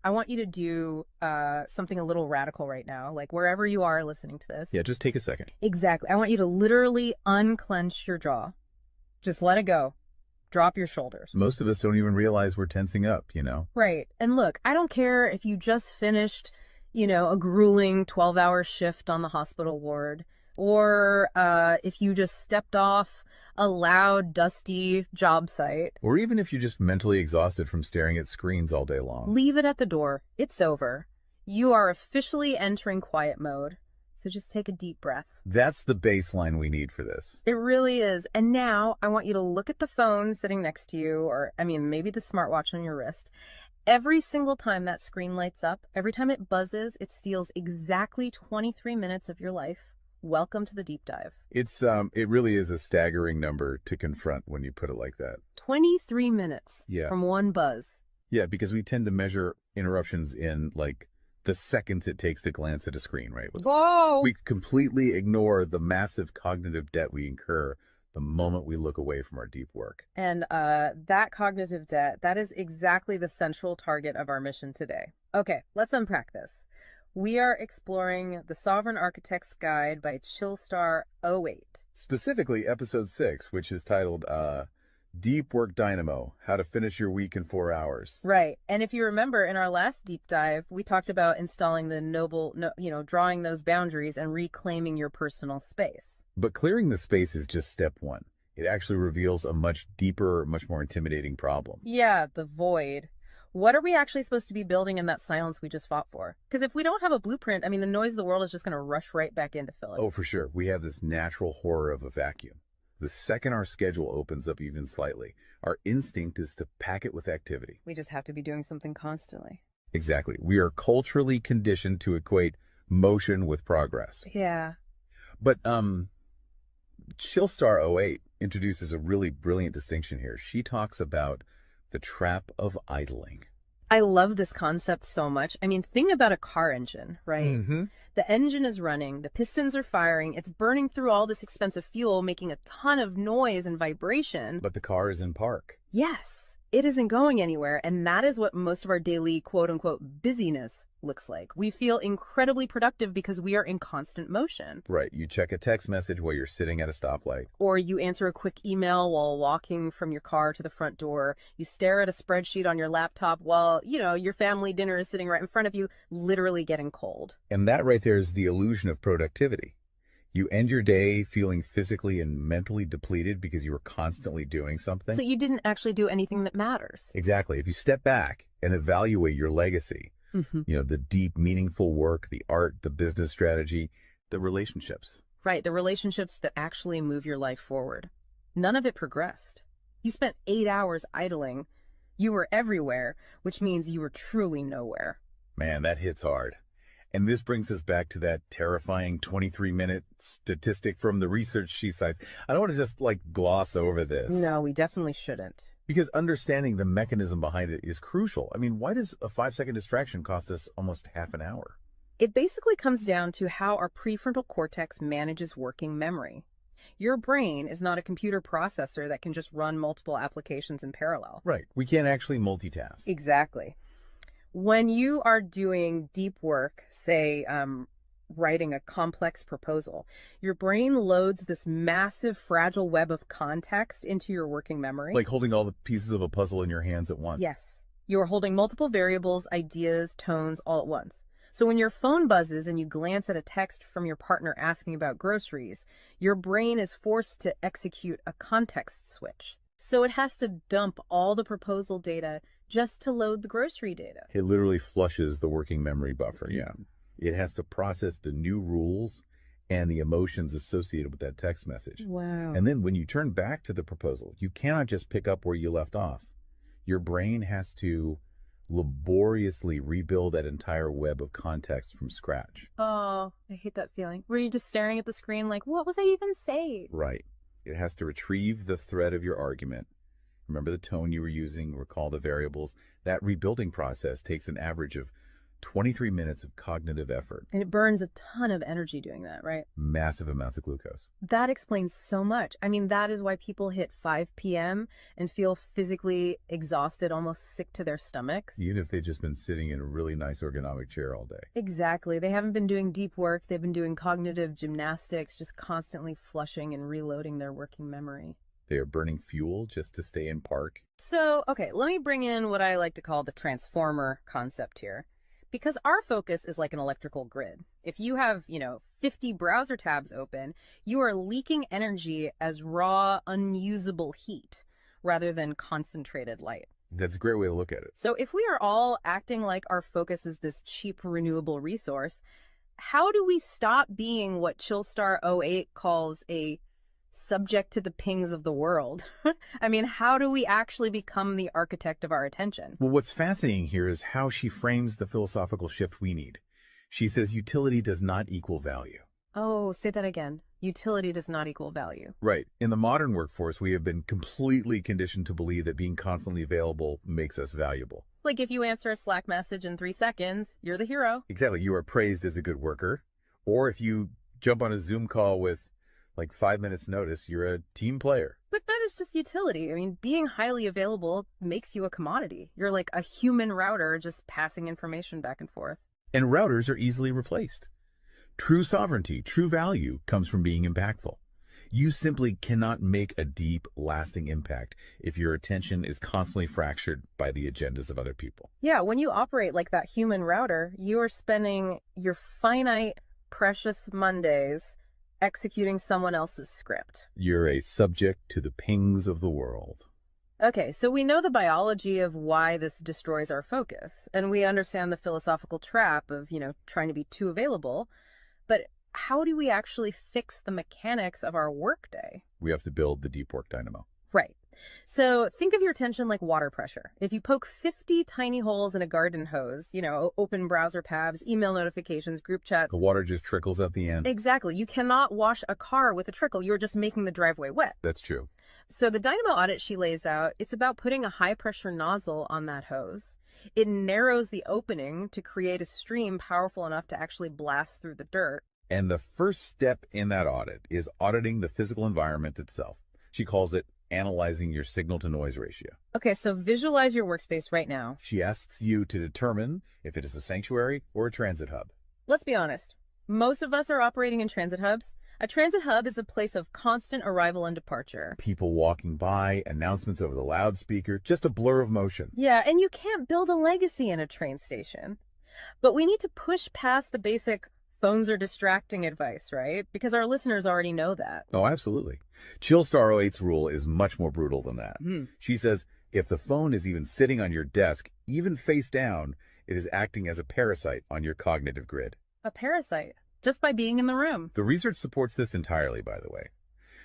I want you to do something a little radical right now, like wherever you are listening to this. Yeah, just take a second. Exactly. I want you to literally unclench your jaw. Just let it go. Drop your shoulders. Most of us don't even realize we're tensing up, you know? Right. And look, I don't care if you just finished, a grueling 12-hour shift on the hospital ward, or if you just stepped off a loud, dusty job site. Or even if you're just mentally exhausted from staring at screens all day long. Leave it at the door. It's over. You are officially entering quiet mode. So just take a deep breath. That's the baseline we need for this. It really is. And now I want you to look at the phone sitting next to you, or maybe the smartwatch on your wrist. Every single time that screen lights up, every time it buzzes, it steals exactly 23 minutes of your life. Welcome to the deep dive. It really is a staggering number to confront when you put it like that. 23 minutes Yeah. from one buzz. Yeah, because we tend to measure interruptions in like the seconds it takes to glance at a screen, right? Whoa! We completely ignore the massive cognitive debt we incur the moment we look away from our deep work. And that cognitive debt, that is exactly the central target of our mission today. Okay, let's unpack this. We are exploring The Sovereign Architect's Guide by Chillstar 08. Specifically, episode 6, which is titled Deep Work Dynamo, How to Finish Your Week in 4 Hours. Right. And if you remember in our last deep dive, we talked about installing drawing those boundaries and reclaiming your personal space. But clearing the space is just step one. It actually reveals a much deeper, much more intimidating problem. Yeah, the void. What are we actually supposed to be building in that silence we just fought for? Because if we don't have a blueprint, the noise of the world is just going to rush right back in to fill it. Oh, for sure. We have this natural horror of a vacuum. The second our schedule opens up even slightly, our instinct is to pack it with activity. We just have to be doing something constantly. Exactly. We are culturally conditioned to equate motion with progress. Yeah. But Chillstar 08 introduces a really brilliant distinction here. She talks about the trap of idling. I love this concept so much. Think about a car engine, right? Mm-hmm. The engine is running, the pistons are firing, it's burning through all this expensive fuel, making a ton of noise and vibration. But the car is in park. Yes, it isn't going anywhere, and that is what most of our daily quote-unquote busyness looks like. We feel incredibly productive because we are in constant motion. Right. You check a text message while you're sitting at a stoplight. Or you answer a quick email while walking from your car to the front door. You stare at a spreadsheet on your laptop while, your family dinner is sitting right in front of you, literally getting cold. And that right there is the illusion of productivity. You end your day feeling physically and mentally depleted because you were constantly doing something. So you didn't actually do anything that matters. Exactly. If you step back and evaluate your legacy, the deep, meaningful work, the art, the business strategy, the relationships. Right, the relationships that actually move your life forward. None of it progressed. You spent 8 hours idling. You were everywhere, which means you were truly nowhere. Man, that hits hard. And this brings us back to that terrifying 23-minute statistic from the research she cites. I don't want to just gloss over this. No, we definitely shouldn't. Because understanding the mechanism behind it is crucial. Why does a 5-second distraction cost us almost half an hour? It basically comes down to how our prefrontal cortex manages working memory. Your brain is not a computer processor that can just run multiple applications in parallel. Right. We can't actually multitask. Exactly. When you are doing deep work, say writing a complex proposal, your brain loads this massive fragile web of context into your working memory. Like holding all the pieces of a puzzle in your hands at once. Yes. You are holding multiple variables, ideas, tones all at once. So when your phone buzzes and you glance at a text from your partner asking about groceries, your brain is forced to execute a context switch. So it has to dump all the proposal data just to load the grocery data. It literally flushes the working memory buffer, yeah. It has to process the new rules and the emotions associated with that text message. Wow. And then when you turn back to the proposal, you cannot just pick up where you left off. Your brain has to laboriously rebuild that entire web of context from scratch. Oh, I hate that feeling. Were you just staring at the screen like, what was I even saying? Right. It has to retrieve the thread of your argument. Remember the tone you were using, recall the variables. That rebuilding process takes an average of 23 minutes of cognitive effort. And it burns a ton of energy doing that, right? Massive amounts of glucose. That explains so much. I mean, that is why people hit 5 p.m. and feel physically exhausted, almost sick to their stomachs. Even if they've just been sitting in a really nice ergonomic chair all day. Exactly. They haven't been doing deep work. They've been doing cognitive gymnastics, just constantly flushing and reloading their working memory. They are burning fuel just to stay in park. So, okay, let me bring in what I like to call the transformer concept here. Because our focus is like an electrical grid. If you have, 50 browser tabs open, you are leaking energy as raw, unusable heat rather than concentrated light. That's a great way to look at it. So if we are all acting like our focus is this cheap renewable resource, how do we stop being what Chillstar '08 calls a subject to the pings of the world? I mean, how do we actually become the architect of our attention? Well, what's fascinating here is how she frames the philosophical shift we need. She says utility does not equal value. Oh, say that again. Utility does not equal value. Right. In the modern workforce, we have been completely conditioned to believe that being constantly available makes us valuable. Like if you answer a Slack message in 3 seconds, you're the hero. Exactly. You are praised as a good worker. Or if you jump on a Zoom call with like 5 minutes notice, you're a team player. But that is just utility. I mean, being highly available makes you a commodity. You're like a human router just passing information back and forth. And routers are easily replaced. True sovereignty, true value comes from being impactful. You simply cannot make a deep, lasting impact if your attention is constantly fractured by the agendas of other people. Yeah, when you operate like that human router, you are spending your finite, precious Mondays executing someone else's script. You're a subject to the pings of the world. Okay, so we know the biology of why this destroys our focus, and we understand the philosophical trap of, trying to be too available, but how do we actually fix the mechanics of our workday? We have to build the deep work dynamo. Right. So think of your attention like water pressure. If you poke 50 tiny holes in a garden hose, open browser tabs, email notifications, group chats. The water just trickles at the end. Exactly. You cannot wash a car with a trickle. You're just making the driveway wet. That's true. So the Dynamo Audit she lays out, it's about putting a high pressure nozzle on that hose. It narrows the opening to create a stream powerful enough to actually blast through the dirt. And the first step in that audit is auditing the physical environment itself. She calls it analyzing your signal-to-noise ratio. Okay, so visualize your workspace right now. She asks you to determine if it is a sanctuary or a transit hub. Let's be honest. Most of us are operating in transit hubs. A transit hub is a place of constant arrival and departure. People walking by, announcements over the loudspeaker, just a blur of motion. Yeah, and you can't build a legacy in a train station. But we need to push past the basic phones are distracting advice, right? Because our listeners already know that. Oh, absolutely. Chillstar '08's rule is much more brutal than that. She says if the phone is even sitting on your desk, even face down, it is acting as a parasite on your cognitive grid. A parasite, just by being in the room. The research supports this entirely, by the way.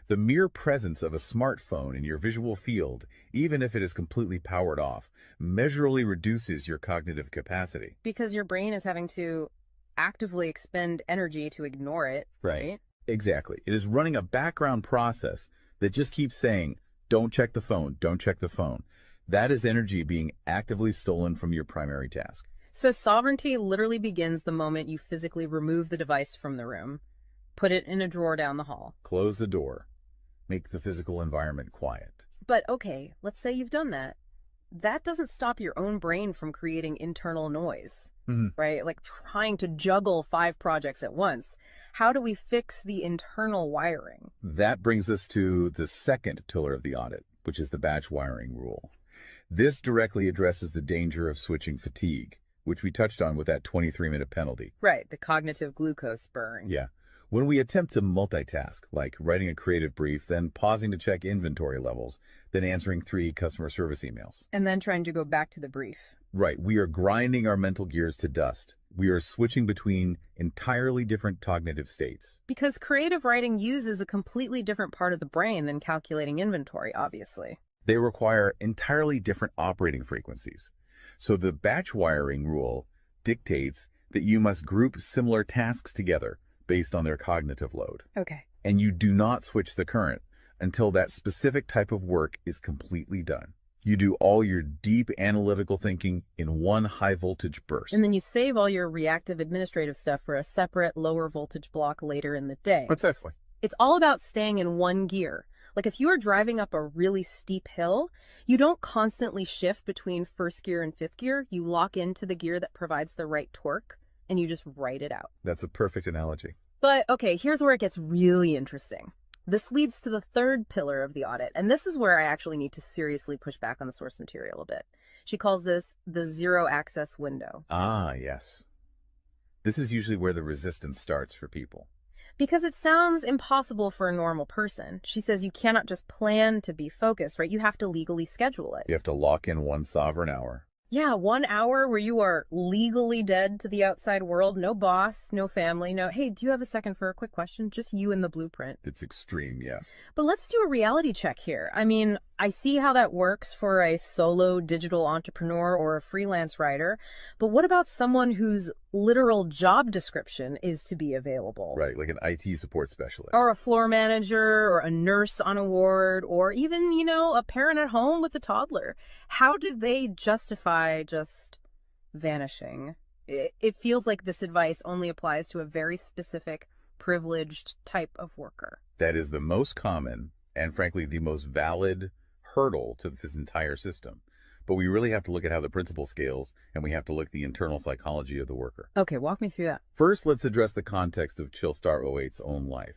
The mere presence of a smartphone in your visual field, even if it is completely powered off, measurably reduces your cognitive capacity. Because your brain is having to actively expend energy to ignore it, right? Exactly. It is running a background process that just keeps saying, don't check the phone, don't check the phone. That is energy being actively stolen from your primary task. So sovereignty literally begins the moment you physically remove the device from the room, put it in a drawer down the hall. Close the door. Make the physical environment quiet. But okay, let's say you've done that. That doesn't stop your own brain from creating internal noise, right? Like trying to juggle 5 projects at once. How do we fix the internal wiring? That brings us to the second pillar of the audit, which is the batch wiring rule. This directly addresses the danger of switching fatigue, which we touched on with that 23-minute penalty. Right, the cognitive glucose burn. Yeah. When we attempt to multitask, like writing a creative brief, then pausing to check inventory levels, then answering 3 customer service emails. And then trying to go back to the brief. Right. We are grinding our mental gears to dust. We are switching between entirely different cognitive states. Because creative writing uses a completely different part of the brain than calculating inventory, obviously. They require entirely different operating frequencies. So the batch wiring rule dictates that you must group similar tasks together based on their cognitive load. Okay. And you do not switch the current until that specific type of work is completely done. You do all your deep analytical thinking in one high voltage burst. And then you save all your reactive administrative stuff for a separate lower voltage block later in the day. Precisely. It's all about staying in one gear. Like if you are driving up a really steep hill, you don't constantly shift between first gear and fifth gear. You lock into the gear that provides the right torque and you just ride it out. That's a perfect analogy. But okay, here's where it gets really interesting. This leads to the third pillar of the audit, and this is where I actually need to seriously push back on the source material a bit. She calls this the zero access window. Ah, yes. This is usually where the resistance starts for people. Because it sounds impossible for a normal person. She says you cannot just plan to be focused, right? You have to legally schedule it. You have to lock in one sovereign hour. Yeah, 1 hour where you are legally dead to the outside world. No boss, no family, no, hey, do you have a second for a quick question? Just you and the blueprint. It's extreme, yes. But let's do a reality check here. I mean, I see how that works for a solo digital entrepreneur or a freelance writer, but what about someone whose literal job description is to be available? Right, like an IT support specialist. Or a floor manager, or a nurse on a ward, or even, a parent at home with a toddler. How do they justify just vanishing? It feels like this advice only applies to a very specific, privileged type of worker. That is the most common and, frankly, the most valid hurdle to this entire system. But we really have to look at how the principle scales, and we have to look at the internal psychology of the worker. Okay, walk me through that. First, let's address the context of Chillstar '08's own life.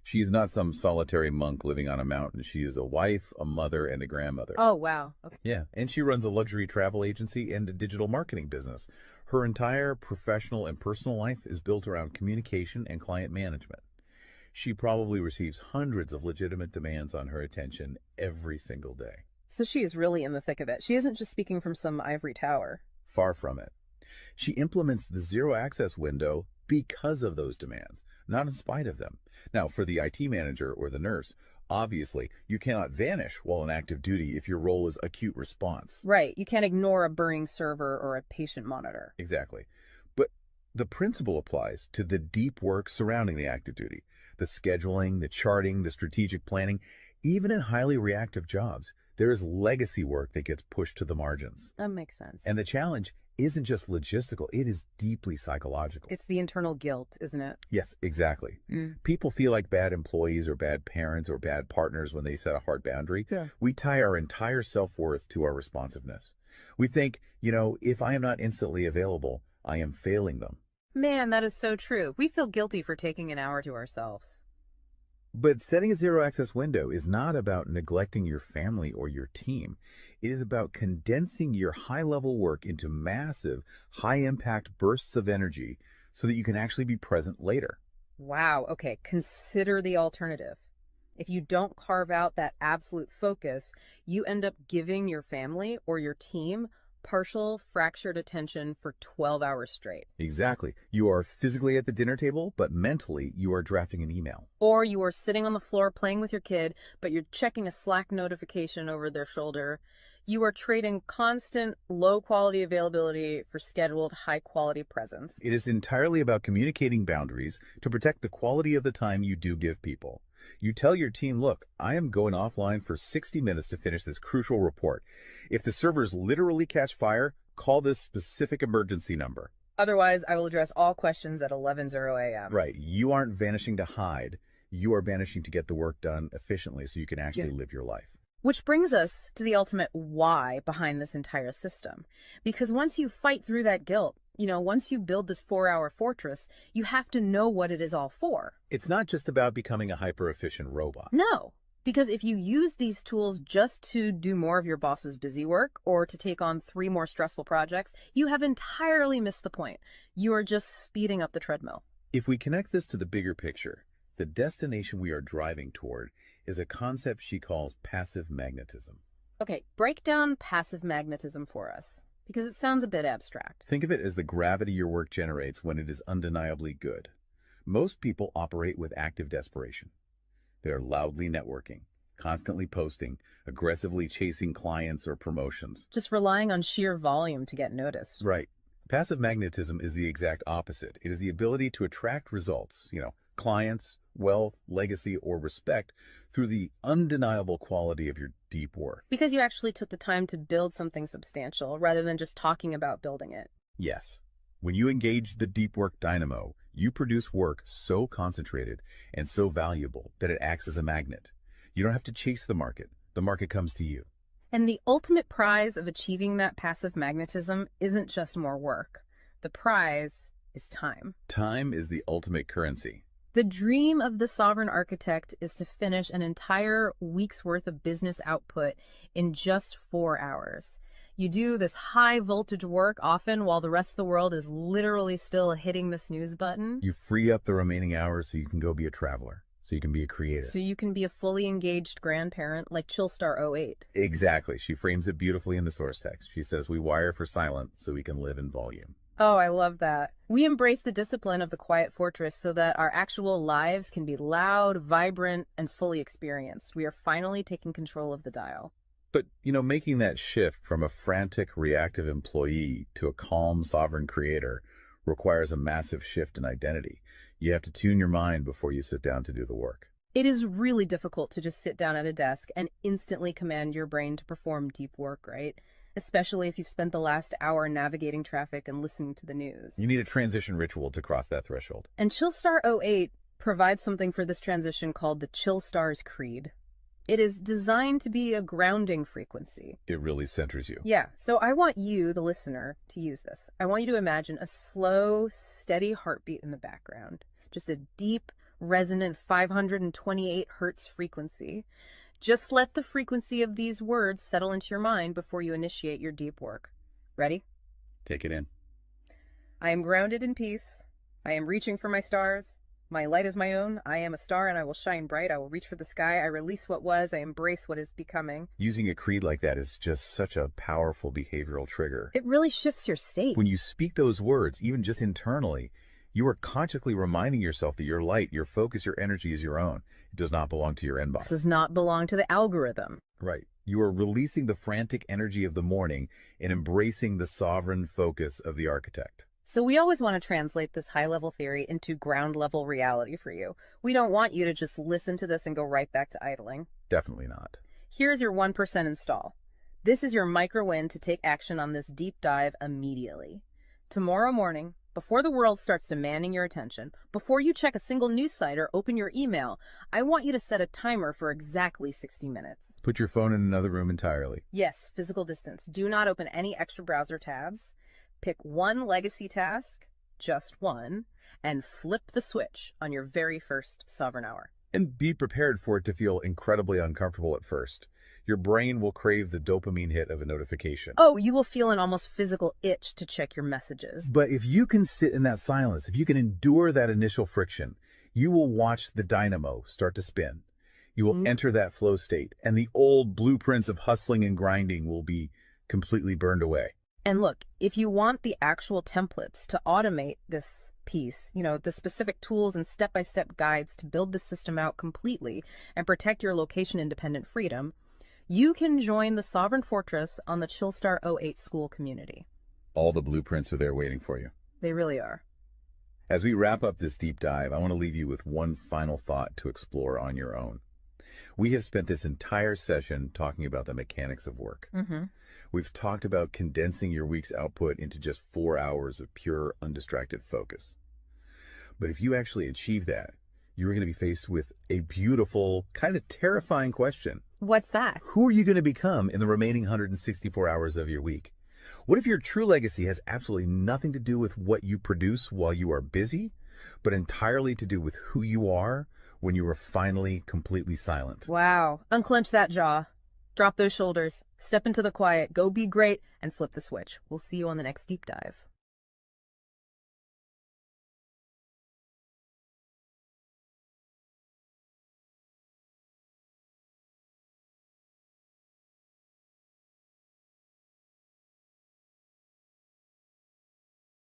She is not some solitary monk living on a mountain. She is a wife, a mother, and a grandmother. Oh, wow. Okay. Yeah, and she runs a luxury travel agency and a digital marketing business. Her entire professional and personal life is built around communication and client management. She probably receives hundreds of legitimate demands on her attention every single day. So she is really in the thick of it. She isn't just speaking from some ivory tower. Far from it. She implements the zero access window because of those demands, not in spite of them. Now, for the IT manager or the nurse, obviously, you cannot vanish while on active duty if your role is acute response. Right. You can't ignore a burning server or a patient monitor. Exactly. But the principle applies to the deep work surrounding the active duty, the scheduling, the charting, the strategic planning. Even in highly reactive jobs, there is legacy work that gets pushed to the margins. That makes sense. And the challenge isn't just logistical, it is deeply psychological. It's the internal guilt, isn't it? Yes, exactly. People feel like bad employees or bad parents or bad partners when they set a hard boundary. Yeah. We tie our entire self-worth to our responsiveness. We think, if I am not instantly available, I am failing them. Man, that is so true. We feel guilty for taking an hour to ourselves. But setting a zero access window is not about neglecting your family or your team. It is about condensing your high level work into massive, high impact bursts of energy so that you can actually be present later. Wow. Okay. Consider the alternative. If you don't carve out that absolute focus, you end up giving your family or your team partial fractured attention for 12 hours straight. Exactly. You are physically at the dinner table, but mentally you are drafting an email. Or you are sitting on the floor playing with your kid, but you're checking a Slack notification over their shoulder. You are trading constant low quality availability for scheduled high quality presence. It is entirely about communicating boundaries to protect the quality of the time you do give people. You tell your team, look, I am going offline for 60 minutes to finish this crucial report. If the servers literally catch fire, call this specific emergency number. Otherwise, I will address all questions at 11:00 a.m. Right. You aren't vanishing to hide. You are vanishing to get the work done efficiently so you can actually live your life. Which brings us to the ultimate why behind this entire system. Because once you fight through that guilt, once you build this 4-hour fortress, you have to know what it is all for. It's not just about becoming a hyper-efficient robot. No, because if you use these tools just to do more of your boss's busy work or to take on 3 more stressful projects, you have entirely missed the point. You are just speeding up the treadmill. If we connect this to the bigger picture, the destination we are driving toward is a concept she calls passive magnetism. Okay, break down passive magnetism for us, because it sounds a bit abstract. Think of it as the gravity your work generates when it is undeniably good. Most people operate with active desperation. They are loudly networking, constantly posting, aggressively chasing clients or promotions. Just relying on sheer volume to get noticed. Right. Passive magnetism is the exact opposite. It is the ability to attract results, clients, wealth, legacy, or respect through the undeniable quality of your deep work. Because you actually took the time to build something substantial rather than just talking about building it. Yes, when you engage the deep work dynamo, you produce work so concentrated and so valuable that it acts as a magnet. You don't have to chase the market comes to you. And the ultimate prize of achieving that passive magnetism isn't just more work. The prize is time. Time is the ultimate currency. The dream of the sovereign architect is to finish an entire week's worth of business output in just 4 hours. You do this high voltage work often while the rest of the world is literally still hitting the snooze button. You free up the remaining hours so you can go be a traveler, so you can be a creator. So you can be a fully engaged grandparent like Chillstar 08. Exactly. She frames it beautifully in the source text. She says, we wire for silent so we can live in volume. Oh, I love that. We embrace the discipline of the quiet fortress so that our actual lives can be loud, vibrant, and fully experienced. We are finally taking control of the dial. But, making that shift from a frantic, reactive employee to a calm, sovereign creator requires a massive shift in identity. You have to tune your mind before you sit down to do the work. It is really difficult to just sit down at a desk and instantly command your brain to perform deep work, right? Especially if you've spent the last hour navigating traffic and listening to the news. You need a transition ritual to cross that threshold. And Chillstar 08 provides something for this transition called the Chillstar's Creed. It is designed to be a grounding frequency. It really centers you. Yeah, so I want you, the listener, to use this. I want you to imagine a slow, steady heartbeat in the background. Just a deep, resonant 528 hertz frequency. Just let the frequency of these words settle into your mind before you initiate your deep work. Ready? Take it in. I am grounded in peace. I am reaching for my stars. My light is my own. I am a star and I will shine bright. I will reach for the sky. I release what was. I embrace what is becoming. Using a creed like that is just such a powerful behavioral trigger. It really shifts your state. When you speak those words, even just internally, you are consciously reminding yourself that your light, your focus, your energy is your own. It does not belong to your inbox. This does not belong to the algorithm. Right. You are releasing the frantic energy of the morning and embracing the sovereign focus of the architect. So we always want to translate this high-level theory into ground-level reality for you. We don't want you to just listen to this and go right back to idling. Definitely not. Here's your 1% install. This is your micro-win to take action on this deep dive immediately. Tomorrow morning, before the world starts demanding your attention, before you check a single news site or open your email, I want you to set a timer for exactly 60 minutes. Put your phone in another room entirely. Yes, physical distance. Do not open any extra browser tabs. Pick one legacy task, just one, and flip the switch on your very first sovereign hour. And be prepared for it to feel incredibly uncomfortable at first. Your brain will crave the dopamine hit of a notification. Oh, you will feel an almost physical itch to check your messages. But if you can sit in that silence, if you can endure that initial friction, you will watch the dynamo start to spin. You will enter that flow state, and the old blueprints of hustling and grinding will be completely burned away. And look, if you want the actual templates to automate this piece, the specific tools and step-by-step guides to build the system out completely and protect your location-independent freedom, you can join the Sovereign Fortress on the Chillstar 08 school community. All the blueprints are there waiting for you. They really are. As we wrap up this deep dive, I want to leave you with one final thought to explore on your own. We have spent this entire session talking about the mechanics of work. We've talked about condensing your week's output into just 4 hours of pure, undistracted focus. But if you actually achieve that, you're going to be faced with a beautiful, kind of terrifying question. What's that? Who are you going to become in the remaining 164 hours of your week? What if your true legacy has absolutely nothing to do with what you produce while you are busy, but entirely to do with who you are when you are finally completely silent? Wow. Unclench that jaw. Drop those shoulders. Step into the quiet. Go be great and flip the switch. We'll see you on the next deep dive.